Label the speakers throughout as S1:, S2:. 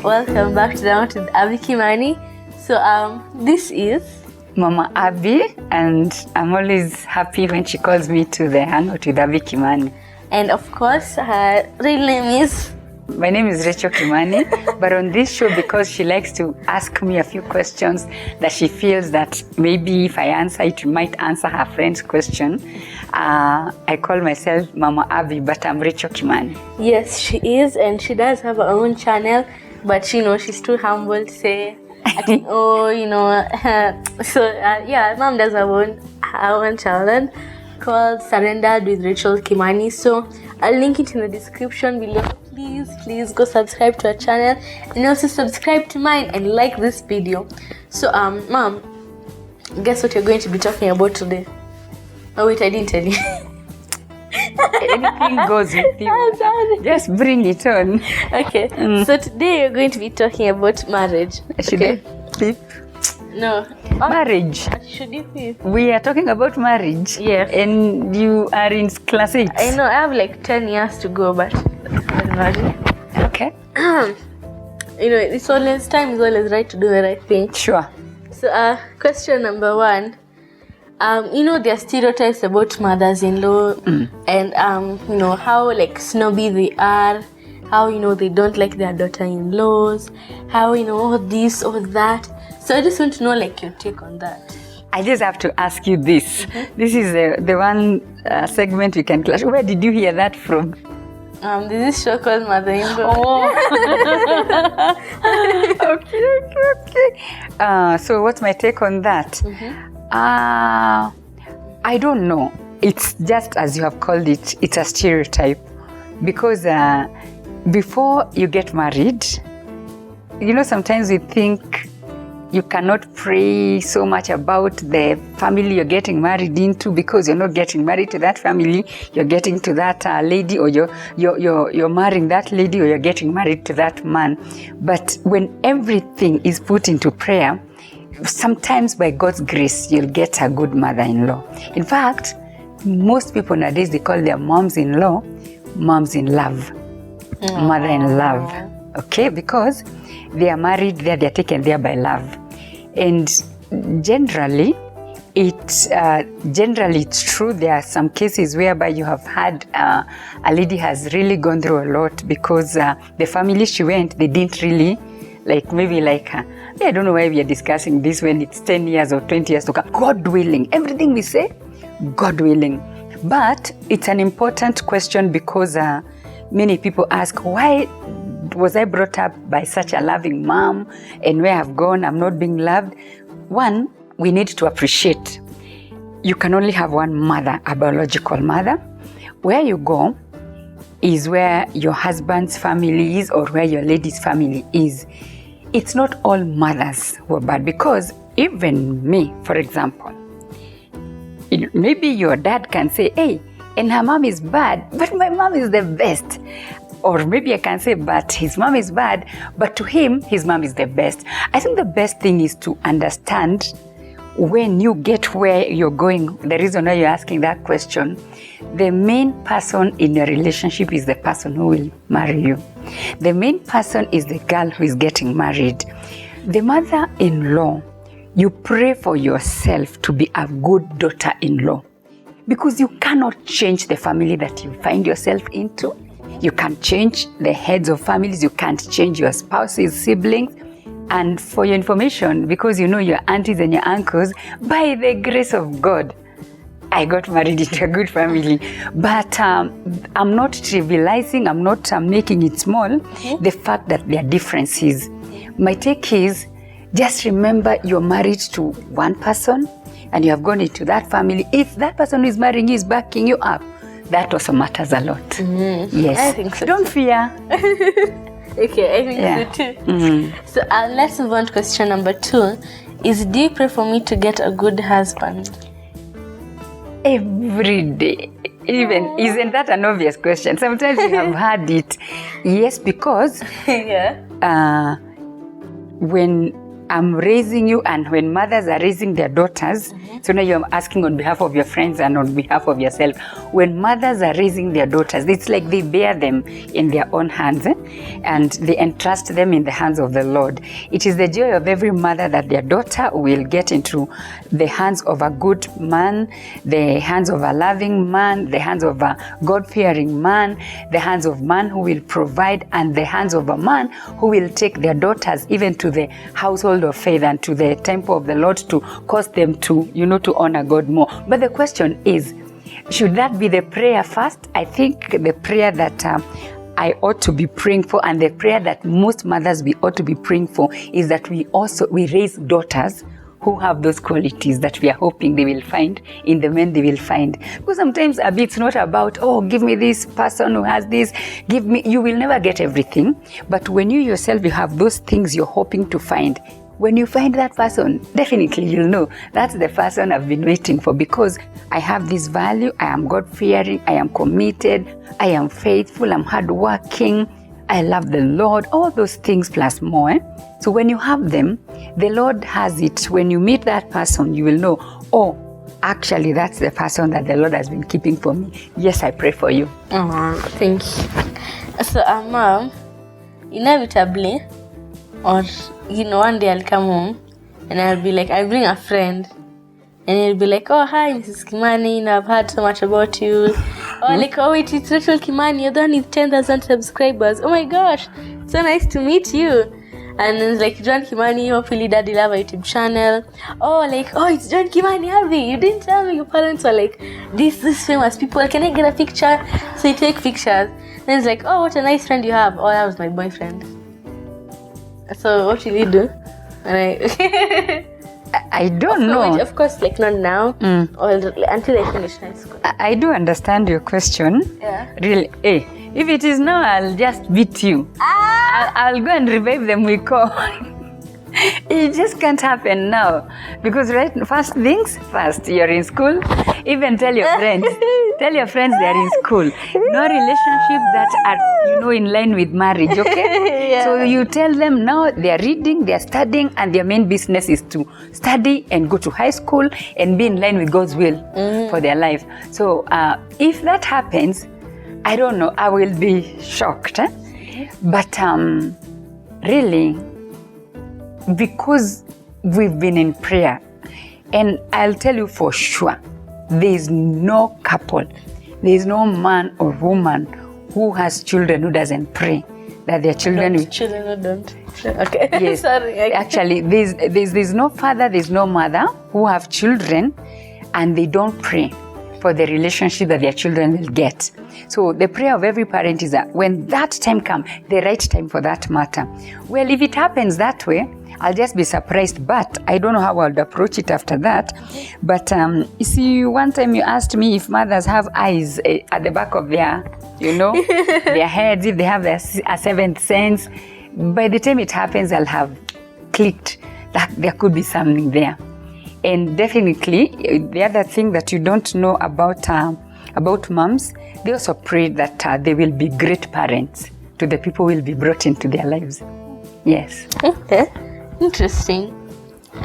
S1: welcome back to Down with Abby Kimani. So this is
S2: Mama Abby, and I'm always happy when she calls me to the Hangout with Abby Kimani.
S1: And of course, her real name is...
S2: My name is Rachel Kimani, but on this show, because she likes to ask me a few questions that she feels that maybe if I answer it, you might answer her friend's question. I call myself Mama Abby, but I'm Rachel Kimani.
S1: Yes, she is, and she does have her own channel, but she's too humble to say, So Mom does her own channel called Surrendered with Rachel Kimani. So I'll link it in the description below. Please go subscribe to our channel and also subscribe to mine and like this video. So Mom, guess what you're going to be talking about today? Oh wait, I didn't tell you.
S2: Anything goes with you. Just bring it on.
S1: Okay. So today you're going to be talking about marriage.
S2: Should I flip?
S1: No.
S2: Marriage.
S1: Should you flip?
S2: We are talking about marriage.
S1: Yes.
S2: And you are in class 8.
S1: I know, I have like 10 years to go, but
S2: okay.
S1: Time is always right to do the right thing.
S2: Sure.
S1: So question number 1. There are stereotypes about mothers-in-law and how like snobby they are, how they don't like their daughter-in-laws, how all this or that. So I just want to know like your take on that.
S2: I just have to ask you this. This is the one segment we can clash. Where did you hear that from?
S1: This is show called Mother-in-Law.
S2: Oh. Okay. So what's my take on that? I don't know. It's just as you have called it, it's a stereotype. Because before you get married, sometimes we think you cannot pray so much about the family you're getting married into because you're not getting married to that family. You're getting to that lady, or you're marrying that lady, or you're getting married to that man. But when everything is put into prayer, sometimes by God's grace, you'll get a good mother-in-law. In fact, most people nowadays, they call their moms-in-law moms-in-love, mother-in-love. Okay, because they are married there, they are taken there by love. And generally it's true. There are some cases whereby you have had a lady has really gone through a lot because the family she went, they didn't really I don't know why we are discussing this when it's 10 years or 20 years to come. God willing, everything we say, God willing. But it's an important question because many people ask, why was I brought up by such a loving mom, and where I've gone, I'm not being loved? One, we need to appreciate you can only have one mother, a biological mother. Where you go is where your husband's family is, or where your lady's family is. It's not all mothers who are bad, because even me, for example, maybe your dad can say, hey, and her mom is bad, but my mom is the best. Or maybe I can say, but his mom is bad, but to him, his mom is the best. I think the best thing is to understand when you get where you're going, the reason why you're asking that question, the main person in your relationship is the person who will marry you. The main person is the girl who is getting married. The mother-in-law, you pray for yourself to be a good daughter-in-law, because you cannot change the family that you find yourself into. You can't change the heads of families. You can't change your spouse's siblings. And for your information, because your aunties and your uncles, by the grace of God, I got married into a good family. But I'm not trivializing, I'm not making it small, the fact that there are differences. My take is, just remember you're married to one person and you have gone into that family. If that person who is marrying you is backing you up, that also matters a lot. Yes.
S1: I think so.
S2: Don't fear.
S1: Okay, I think so too. So let's move on to question number 2. Do you pray for me to get a good husband?
S2: Every day. Isn't that an obvious question? Sometimes you have heard it. Yes, because when I'm raising you, and when mothers are raising their daughters, so now you're asking on behalf of your friends and on behalf of yourself. When mothers are raising their daughters, it's like they bear them in their own hands, and they entrust them in the hands of the Lord. It is the joy of every mother that their daughter will get into the hands of a good man, the hands of a loving man, the hands of a God-fearing man, the hands of man who will provide, and the hands of a man who will take their daughters even to the household of faith and to the temple of the Lord to cause them to, to honor God more. But the question is, should that be the prayer first? I think the prayer that I ought to be praying for, and the prayer that most mothers we ought to be praying for, is that we raise daughters who have those qualities that we are hoping they will find in the men they will find. Because sometimes it's not about, oh, give me this person who has this, give me, you will never get everything. But when you yourself, you have those things you're hoping to find, when you find that person, definitely you'll know that's the person I've been waiting for, because I have this value, I am God-fearing, I am committed, I am faithful, I'm hardworking, I love the Lord, all those things plus more. So when you have them, the Lord has it. When you meet that person, you will know, oh, actually that's the person that the Lord has been keeping for me. Yes, I pray for you.
S1: Oh, thank you. So, Mom, inevitably, or one day I'll come home and I'll be like, I'll bring a friend, and he'll be like, oh, hi, Mrs. Kimani, I've heard so much about you. Or like, oh, wait, it's Rachel Kimani, you're the one with 10,000 subscribers. Oh my gosh, so nice to meet you. And then it's like, John Kimani, hopefully daddy love a YouTube channel. Oh, like, oh, it's John Kimani, Harvey, you didn't tell me your parents were like this famous people. Can I get a picture? So you take pictures. Then it's like, oh, what a nice friend you have. Oh, that was my boyfriend. So what will you do? And
S2: I don't know.
S1: Of course, like not now, or until I finish high school.
S2: I do understand your question.
S1: Yeah.
S2: Really, if it is now, I'll just beat you. I'll go and revive them we call. It just can't happen now, because first things first, you're in school. Even tell your friends they're in school. No relationships that are in line with marriage, okay? Yeah. So you tell them now they're reading, they're studying, and their main business is to study and go to high school and be in line with God's will for their life. So if that happens, I don't know, I will be shocked. But really, because we've been in prayer, and I'll tell you for sure, there is no couple, there is no man or woman who has children who doesn't pray that their children will...
S1: Children who don't. Okay.
S2: Yes.
S1: Sorry.
S2: Actually, there's no father, there's no mother who have children and they don't pray for the relationship that their children will get. So the prayer of every parent is that when that time comes, the right time for that matter. Well, if it happens that way, I'll just be surprised, but I don't know how I'll approach it after that. But you see, one time you asked me if mothers have eyes at the back of their, their heads, if they have a seventh sense. By the time it happens, I'll have clicked that there could be something there. And definitely, the other thing that you don't know about moms, they also pray that they will be great parents to the people who will be brought into their lives. Yes.
S1: Okay. Interesting.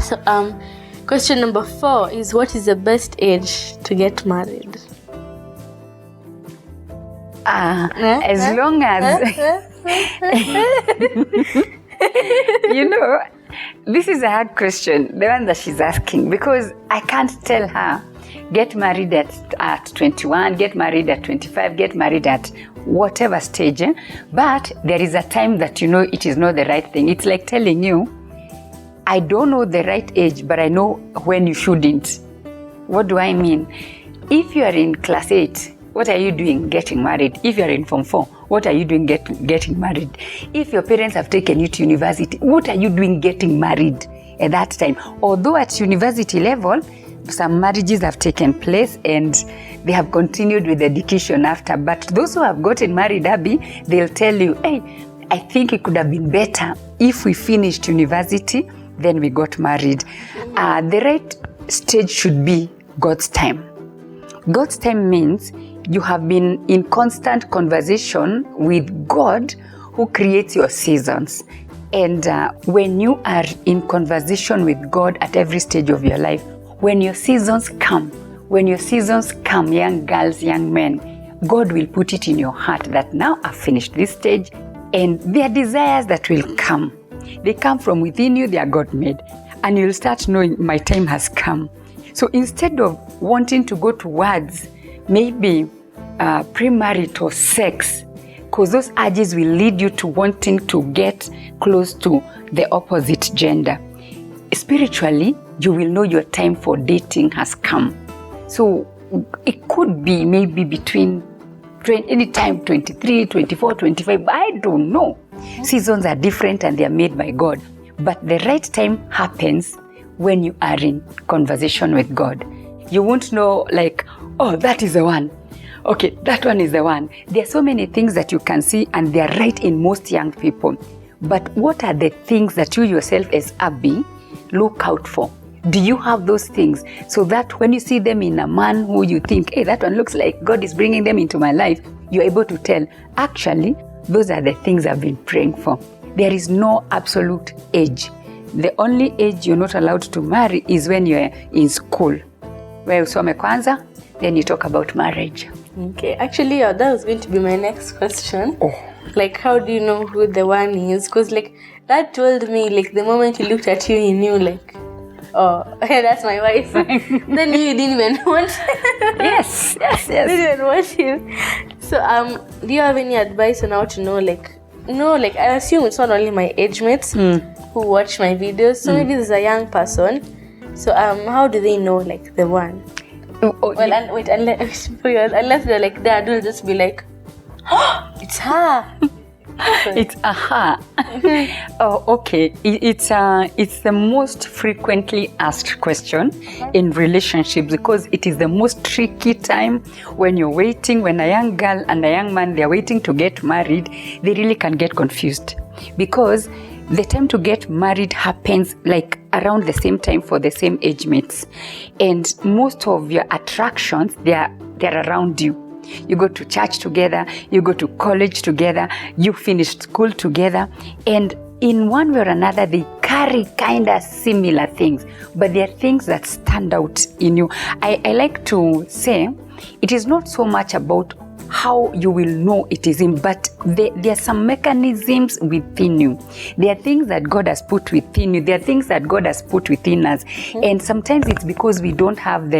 S1: So, question number 4 is, what is the best age to get married?
S2: As long as this is a hard question, the one that she's asking, because I can't tell her get married at 21, get married at 25, get married at whatever stage. But there is a time that it is not the right thing. It's like telling you, I don't know the right age, but I know when you shouldn't. What do I mean? If you are in class 8, what are you doing getting married? If you are in Form 4, what are you doing getting married? If your parents have taken you to university, what are you doing getting married at that time? Although at university level, some marriages have taken place and they have continued with education after. But those who have gotten married, Abby, they'll tell you, hey, I think it could have been better if we finished university, then we got married. The right stage should be God's time. God's time means you have been in constant conversation with God, who creates your seasons. And when you are in conversation with God at every stage of your life, when your seasons come, young girls, young men, God will put it in your heart that now I've finished this stage, and there are desires that will come. They come from within you, they are God-made. And you'll start knowing my time has come. So instead of wanting to go towards maybe premarital sex, because those urges will lead you to wanting to get close to the opposite gender. Spiritually, you will know your time for dating has come. So it could be maybe between anytime 23, 24, 25, I don't know. Seasons are different and they are made by God. But the right time happens when you are in conversation with God. You won't know like, oh, that is the one. Okay, that one is the one. There are so many things that you can see and they are right in most young people. But what are the things that you yourself as Abby look out for? Do you have those things so that when you see them in a man who you think, hey, that one looks like God is bringing them into my life, you're able to tell, actually, those are the things I've been praying for. There is no absolute age. The only age you're not allowed to marry is when you're in school. Where usome kwanza, then you talk about marriage.
S1: Okay, actually, that was going to be my next question.
S2: Oh.
S1: Like, how do you know who the one is? Because, like, that told me, like, the moment he looked at you, he knew, like, oh, yeah, that's my wife. Then you didn't even want
S2: Yes.
S1: Didn't even want him. So, do you have any advice on how to know, like, I assume it's not only my age mates who watch my videos. So maybe this is a young person. So, how do they know, like, the one? Unless they're like that, they'll just be like, oh, it's her.
S2: It's a her. Oh, okay. It's the most frequently asked question in relationships because it is the most tricky time when you're waiting. When a young girl and a young man, they're waiting to get married, they really can get confused because the time to get married happens like around the same time for the same age mates. And most of your attractions, they're around you. You go to church together, you go to college together, you finish school together, and in one way or another, they carry kind of similar things, but there are things that stand out in you. I like to say, it is not so much about how you will know it is him, but there are some mechanisms within you. There are things that God has put within you. There are things that God has put within us. And sometimes it's because we don't have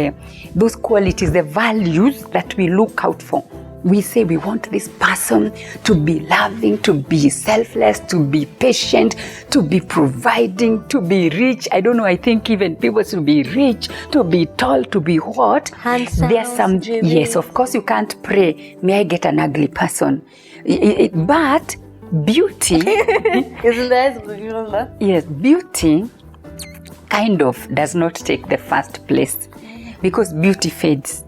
S2: those qualities, the values that we look out for. We say we want this person to be loving, to be selfless, to be patient, to be providing, to be rich. I don't know, I think even people to be rich, to be tall, to be what?
S1: Handsome.
S2: There's some, yes, of course you can't pray, may I get an ugly person. But beauty,
S1: isn't that?
S2: Yes, beauty kind of does not take the first place because beauty fades.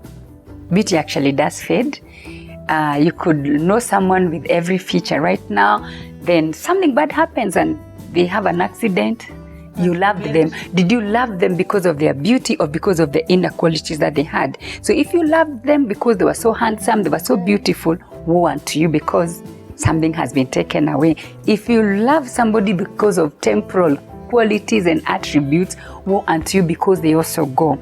S2: Beauty actually does fade. You could know someone with every feature right now, then something bad happens and they have an accident. You loved them. Did you love them because of their beauty or because of the inner qualities that they had? So if you loved them because they were so handsome, they were so beautiful, woe unto you because something has been taken away. If you love somebody because of temporal qualities and attributes, woe unto you because they also go.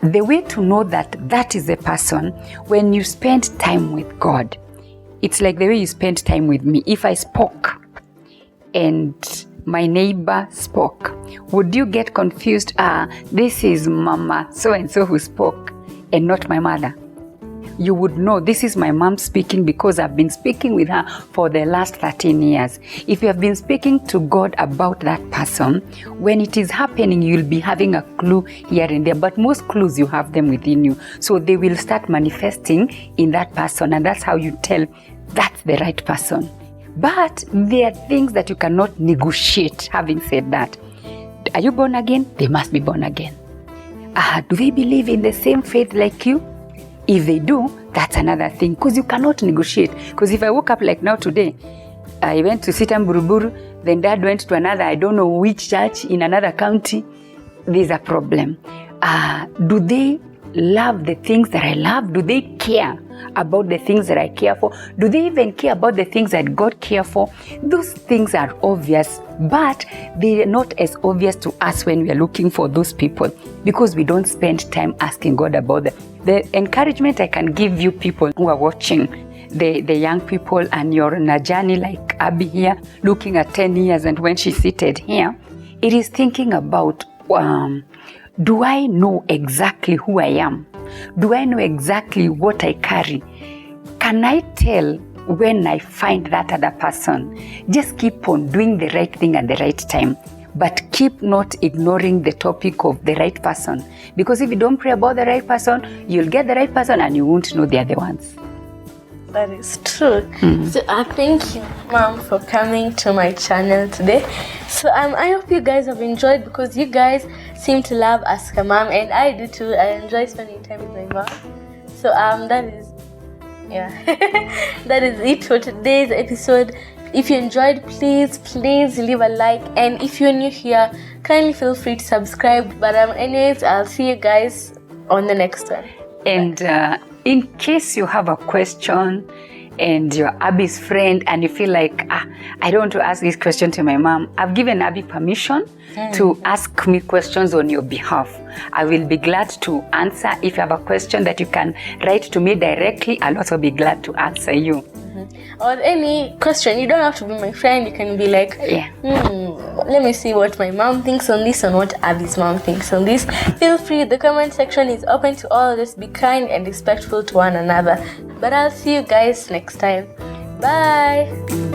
S2: The way to know that is the person, when you spend time with God, it's like the way you spend time with me. If I spoke and my neighbor spoke, would you get confused? This is Mama so-and-so who spoke and not my mother. You would know this is my mom speaking because I've been speaking with her for the last 13 years. If you have been speaking to God about that person, when it is happening, you'll be having a clue here and there. But most clues, you have them within you. So they will start manifesting in that person. And that's how you tell that's the right person. But there are things that you cannot negotiate. Having said that, are you born again? They must be born again. Do they believe in the same faith like you? If they do, that's another thing, because you cannot negotiate. Because if I woke up like now today, I went to Sitam Buruburu, then Dad went to another, I don't know which church in another county, there's a problem. Do they love the things that I love? Do they care about the things that I care for? Do they even care about the things that God cares for? Those things are obvious, but they're not as obvious to us when we are looking for those people, because we don't spend time asking God about them. The encouragement I can give you people who are watching, the young people, and you're on a journey like Abby here, looking at 10 years and when she's seated here, it is thinking about, do I know exactly who I am? Do I know exactly what I carry? Can I tell when I find that other person? Just keep on doing the right thing at the right time, but keep not ignoring the topic of the right person. Because if you don't pray about the right person, you'll get the right person and you won't know the other ones.
S1: That is true. So thank you, Mom, for coming to my channel today. So I hope you guys have enjoyed, because you guys seem to love Ask a Mom, and I do too. I enjoy spending time with my mom. So that is that is it for today's episode. If you enjoyed, please leave a like, and if you're new here, kindly feel free to subscribe. But anyways, I'll see you guys on the next one.
S2: And in case you have a question and you're Abby's friend and you feel like, I don't want to ask this question to my mom, I've given Abby permission to ask me questions on your behalf. I will be glad to answer. If you have a question that you can write to me directly, I'll also be glad to answer you.
S1: Or any question, you don't have to be my friend. You can be like, let me see what my mom thinks on this and what Abby's mom thinks on this. Feel free. The comment section is open to all. Just be kind and respectful to one another. But I'll see you guys next time. Bye.